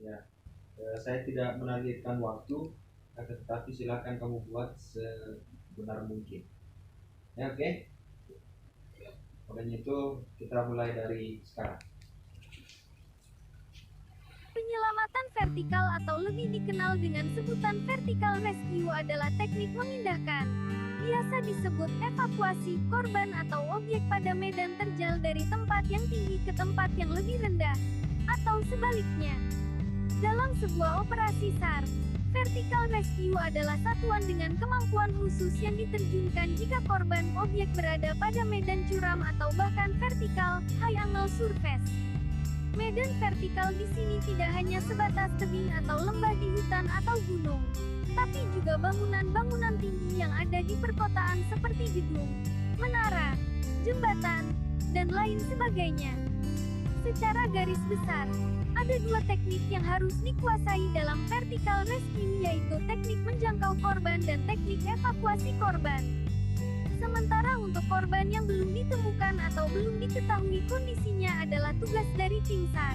Ya, saya tidak menargetkan waktu, akan tetapi silakan kamu buat sebenar mungkin. Ya, oke? Makanya itu kita mulai dari sekarang. Penyelamatan vertikal atau lebih dikenal dengan sebutan vertical rescue adalah teknik memindahkan, biasa disebut evakuasi, korban atau objek pada medan terjal dari tempat yang tinggi ke tempat yang lebih rendah, atau sebaliknya. Dalam sebuah operasi SAR, vertical rescue adalah satuan dengan kemampuan khusus yang diterjunkan jika korban objek berada pada medan curam atau bahkan vertikal, high angle surface. Medan vertikal di sini tidak hanya sebatas tebing atau lembah di hutan atau gunung, tapi juga bangunan-bangunan tinggi yang ada di perkotaan seperti gedung, menara, jembatan, dan lain sebagainya. Secara garis besar, ada dua teknik yang harus dikuasai dalam vertical rescue, yaitu teknik menjangkau korban dan teknik evakuasi korban. Sementara untuk korban yang belum ditemukan atau belum diketahui kondisinya adalah tugas dari tim SAR.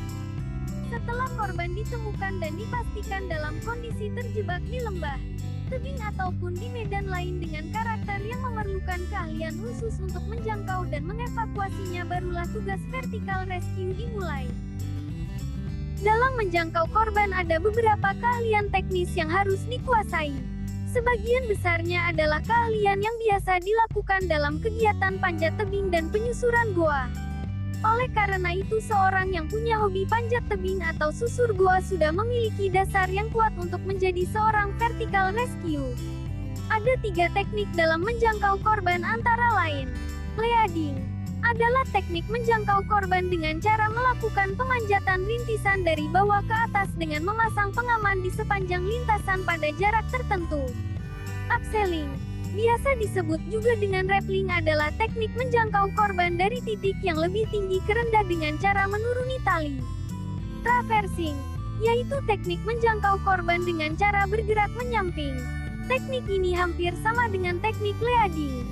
Setelah korban ditemukan dan dipastikan dalam kondisi terjebak di lembah, tebing ataupun di medan lain dengan karakter yang memerlukan keahlian khusus untuk menjangkau dan mengevakuasinya, barulah tugas vertical rescue dimulai. Dalam menjangkau korban ada beberapa keahlian teknis yang harus dikuasai. Sebagian besarnya adalah keahlian yang biasa dilakukan dalam kegiatan panjat tebing dan penyusuran goa. Oleh karena itu, seorang yang punya hobi panjat tebing atau susur goa sudah memiliki dasar yang kuat untuk menjadi seorang vertical rescue. Ada 3 teknik dalam menjangkau korban, antara lain: leading adalah teknik menjangkau korban dengan cara melakukan pemanjatan rintisan dari bawah ke atas dengan memasang pengaman di sepanjang lintasan pada jarak tertentu. Upselling, biasa disebut juga dengan rappelling, adalah teknik menjangkau korban dari titik yang lebih tinggi ke rendah dengan cara menuruni tali. Traversing, yaitu teknik menjangkau korban dengan cara bergerak menyamping. Teknik ini hampir sama dengan teknik leading.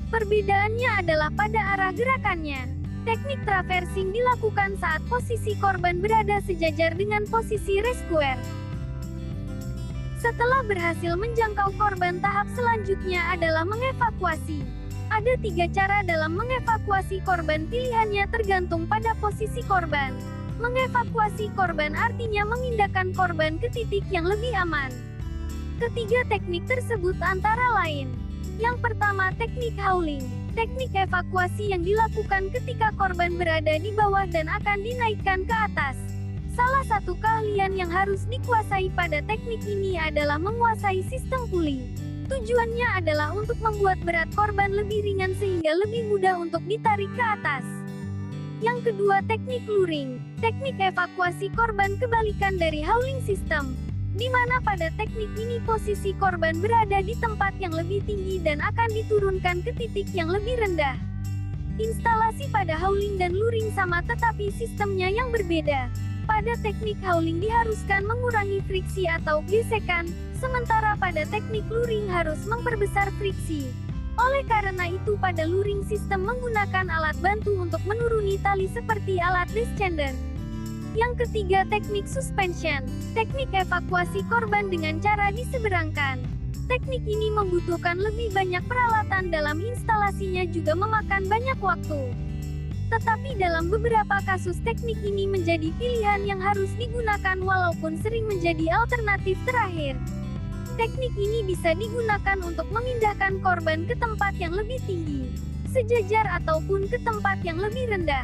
Perbedaannya adalah pada arah gerakannya. Teknik traversing dilakukan saat posisi korban berada sejajar dengan posisi rescuer. Setelah berhasil menjangkau korban, tahap selanjutnya adalah mengevakuasi. Ada 3 cara dalam mengevakuasi korban, pilihannya tergantung pada posisi korban. Mengevakuasi korban artinya memindahkan korban ke titik yang lebih aman. Ketiga teknik tersebut antara lain: yang pertama, teknik hauling, teknik evakuasi yang dilakukan ketika korban berada di bawah dan akan dinaikkan ke atas. Salah satu keahlian yang harus dikuasai pada teknik ini adalah menguasai sistem puli. Tujuannya adalah untuk membuat berat korban lebih ringan sehingga lebih mudah untuk ditarik ke atas. Yang kedua, teknik luring, teknik evakuasi korban kebalikan dari hauling system, di mana pada teknik ini posisi korban berada di tempat yang lebih tinggi dan akan diturunkan ke titik yang lebih rendah. Instalasi pada hauling dan luring sama, tetapi sistemnya yang berbeda. Pada teknik hauling diharuskan mengurangi friksi atau gesekan, sementara pada teknik luring harus memperbesar friksi. Oleh karena itu, pada luring sistem menggunakan alat bantu untuk menuruni tali seperti alat descender. Yang ketiga, teknik suspension, teknik evakuasi korban dengan cara diseberangkan. Teknik ini membutuhkan lebih banyak peralatan dalam instalasinya, juga memakan banyak waktu. Tetapi dalam beberapa kasus teknik ini menjadi pilihan yang harus digunakan walaupun sering menjadi alternatif terakhir. Teknik ini bisa digunakan untuk memindahkan korban ke tempat yang lebih tinggi, sejajar ataupun ke tempat yang lebih rendah.